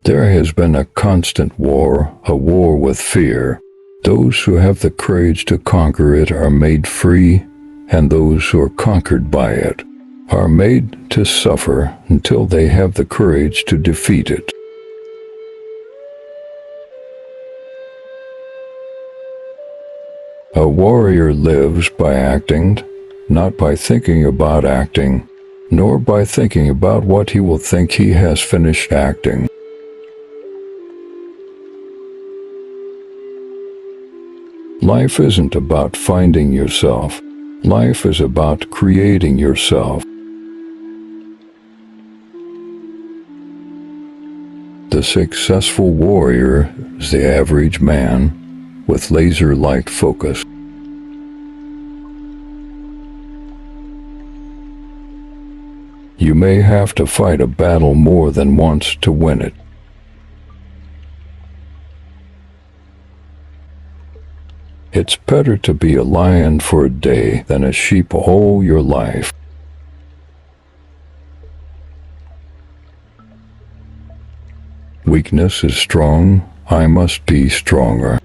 There has been a constant war, a war with fear. Those who have the courage to conquer it are made free, and those who are conquered by it are made to suffer until they have the courage to defeat it. A warrior lives by acting, not by thinking about acting, nor by thinking about what he will think he has finished acting. Life isn't about finding yourself. Life is about creating yourself. The successful warrior is the average man with laser-like focus. You may have to fight a battle more than once to win it. It's better to be a lion for a day than a sheep all your life. Weakness is strong. I must be stronger.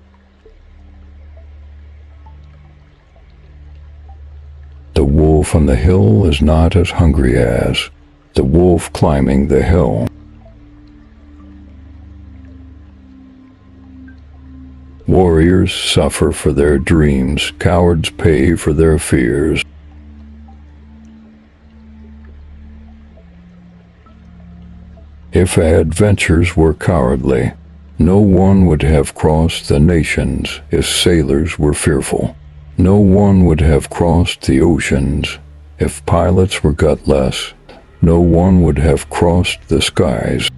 The wolf on the hill is not as hungry as the wolf climbing the hill. Warriors suffer for their dreams. Cowards pay for their fears. If adventurers were cowardly, no one would have crossed the nations. If sailors were fearful, no one would have crossed the oceans. If pilots were gutless, no one would have crossed the skies.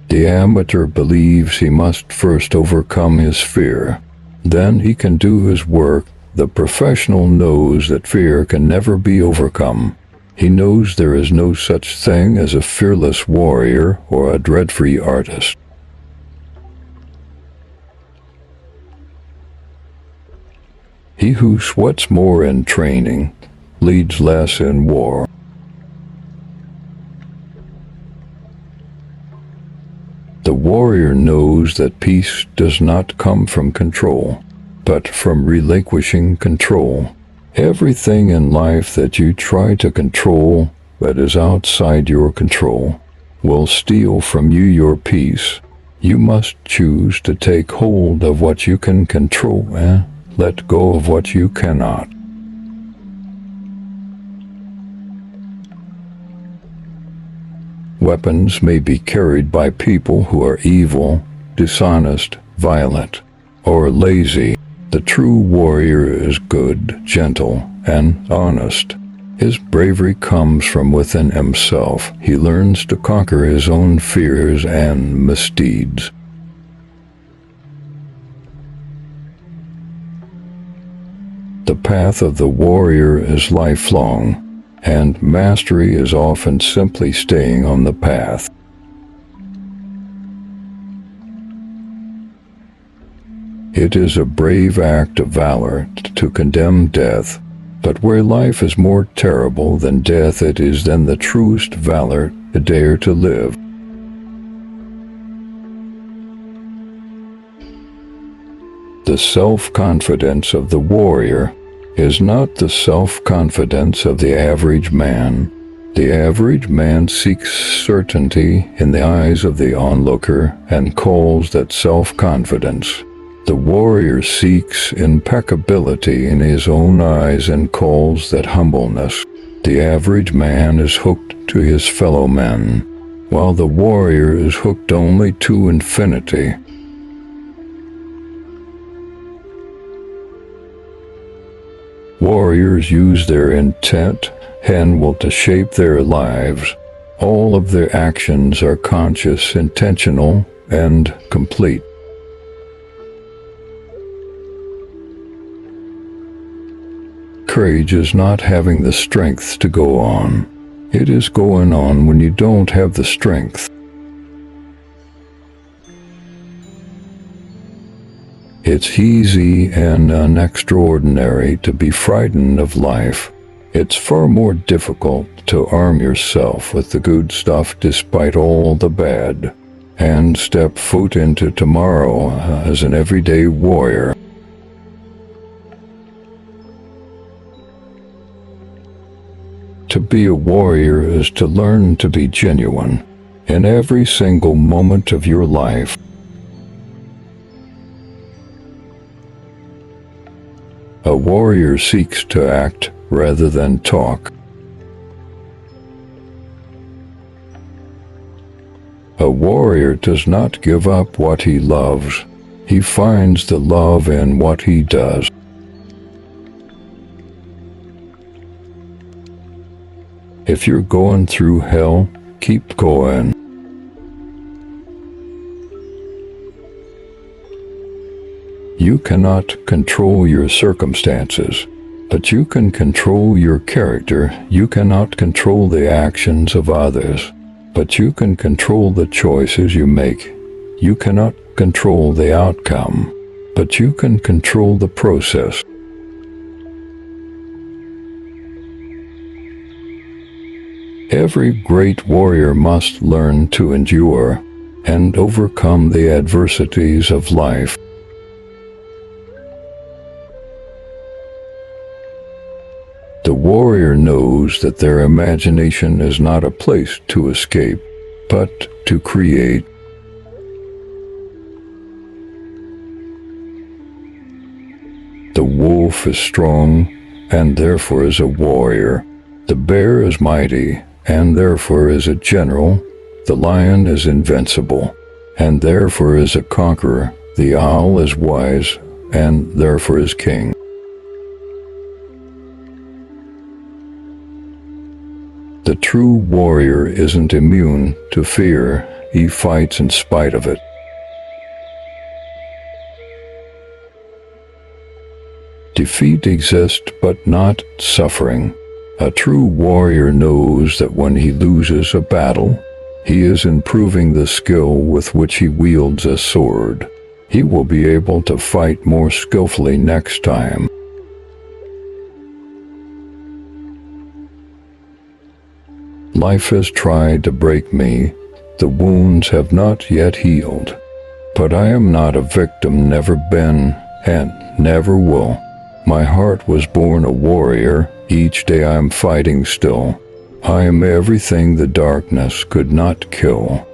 The amateur believes he must first overcome his fear. Then he can do his work. The professional knows that fear can never be overcome. He knows there is no such thing as a fearless warrior or a dread-free artist. He who sweats more in training bleeds less in war. The warrior knows that peace does not come from control, but from relinquishing control. Everything in life that you try to control that is outside your control will steal from you your peace. You must choose to take hold of what you can control and let go of what you cannot. Weapons may be carried by people who are evil, dishonest, violent, or lazy. The true warrior is good, gentle, and honest. His bravery comes from within himself. He learns to conquer his own fears and misdeeds. The path of the warrior is lifelong, and mastery is often simply staying on the path. It is a brave act of valor to condemn death, but where life is more terrible than death, it is then the truest valor to dare to live. The self-confidence of the warrior is not the self-confidence of the average man. The average man seeks certainty in the eyes of the onlooker and calls that self-confidence. The warrior seeks impeccability in his own eyes and calls that humbleness. The average man is hooked to his fellow men, while the warrior is hooked only to infinity. Warriors use their intent and will to shape their lives. All of their actions are conscious, intentional, and complete. Courage is not having the strength to go on. It is going on when you don't have the strength. It's easy and unextraordinary to be frightened of life. It's far more difficult to arm yourself with the good stuff despite all the bad, and step foot into tomorrow as an everyday warrior. To be a warrior is to learn to be genuine in every single moment of your life. A warrior seeks to act rather than talk. A warrior does not give up what he loves. He finds the love in what he does. If you're going through hell, keep going. You cannot control your circumstances, but you can control your character. You cannot control the actions of others, but you can control the choices you make. You cannot control the outcome, but you can control the process. Every great warrior must learn to endure and overcome the adversities of life. The warrior knows that their imagination is not a place to escape, but to create. The wolf is strong, and therefore is a warrior. The bear is mighty, and therefore is a general. The lion is invincible, and therefore is a conqueror. The owl is wise, and therefore is king. The true warrior isn't immune to fear. He fights in spite of it. Defeat exists, but not suffering. A true warrior knows that when he loses a battle, he is improving the skill with which he wields a sword. He will be able to fight more skillfully next time. Life has tried to break me. The wounds have not yet healed. But I am not a victim, never been, and never will. My heart was born a warrior. Each day I am fighting still. I am everything the darkness could not kill.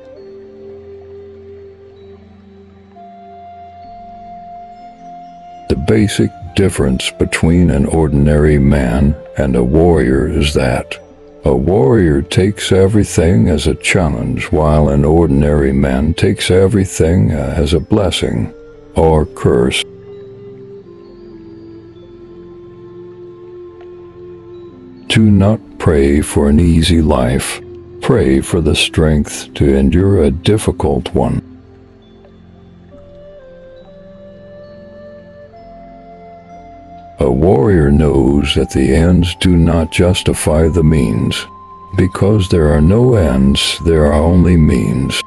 The basic difference between an ordinary man and a warrior is that a warrior takes everything as a challenge, while an ordinary man takes everything as a blessing or curse. Do not pray for an easy life. Pray for the strength to endure a difficult one. A warrior knows that the ends do not justify the means. Because there are no ends, there are only means.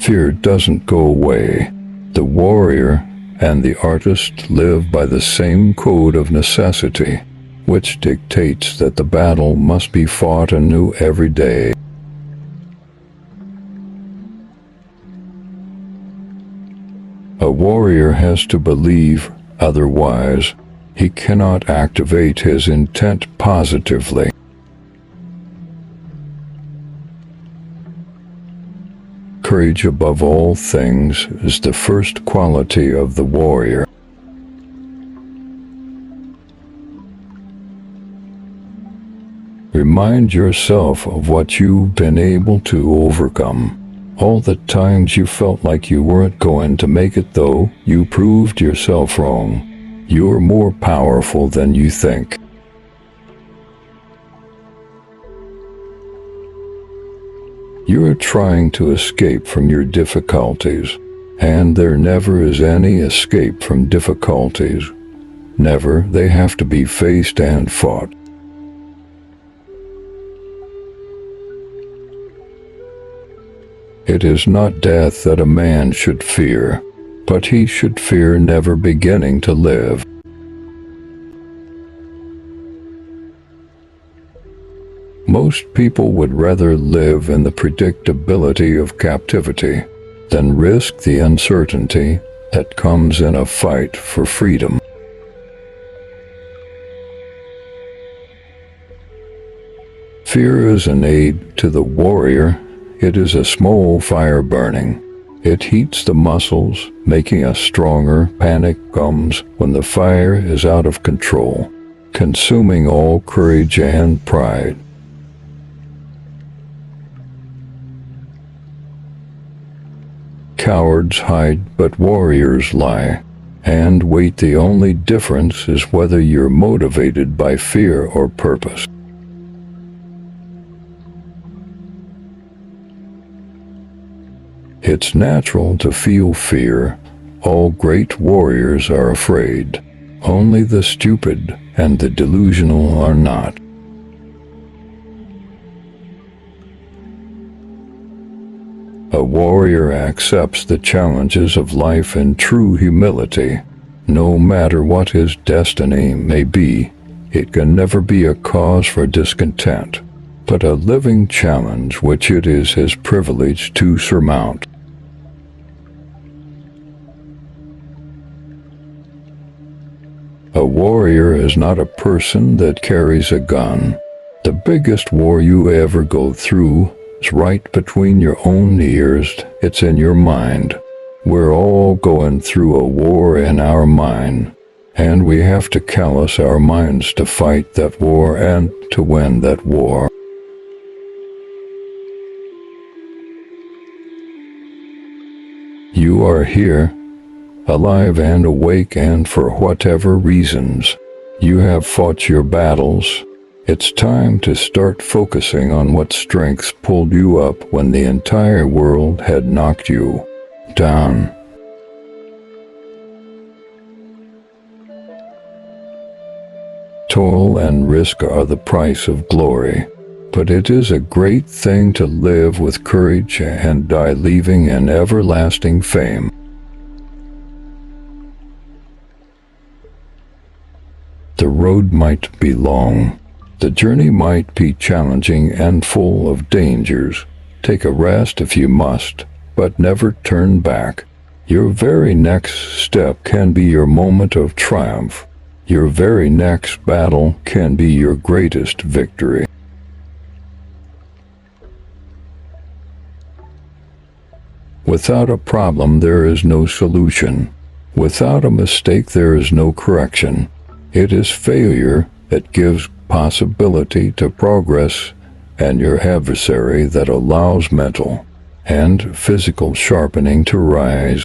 Fear doesn't go away. The warrior and the artist live by the same code of necessity, which dictates that the battle must be fought anew every day. A warrior has to believe, otherwise, he cannot activate his intent positively. Courage above all things is the first quality of the warrior. Remind yourself of what you've been able to overcome. All the times you felt like you weren't going to make it, though, you proved yourself wrong. You're more powerful than you think. You're trying to escape from your difficulties, and there never is any escape from difficulties. Never. They have to be faced and fought. It is not death that a man should fear, but he should fear never beginning to live. Most people would rather live in the predictability of captivity than risk the uncertainty that comes in a fight for freedom. Fear is an aid to the warrior. It is a small fire burning. It heats the muscles, making us stronger. Panic comes when the fire is out of control, consuming all courage and pride. Cowards hide, but warriors lie, and wait. The only difference is whether you're motivated by fear or purpose. It's natural to feel fear. All great warriors are afraid. Only the stupid and the delusional are not. A warrior accepts the challenges of life in true humility. No matter what his destiny may be, it can never be a cause for discontent, but a living challenge which it is his privilege to surmount. A warrior is not a person that carries a gun. The biggest war you ever go through is right between your own ears. It's in your mind. We're all going through a war in our mind, and we have to callous our minds to fight that war and to win that war. You are here, alive and awake, and for whatever reasons you have fought your battles. It's time to start focusing on what strengths pulled you up when the entire world had knocked you down. Toil and risk are the price of glory, but it is a great thing to live with courage and die leaving an everlasting fame. The road might be long. The journey might be challenging and full of dangers. Take a rest if you must, but never turn back. Your very next step can be your moment of triumph. Your very next battle can be your greatest victory. Without a problem, there is no solution. Without a mistake, there is no correction. It is failure that gives possibility to progress, and your adversary that allows mental and physical sharpening to rise.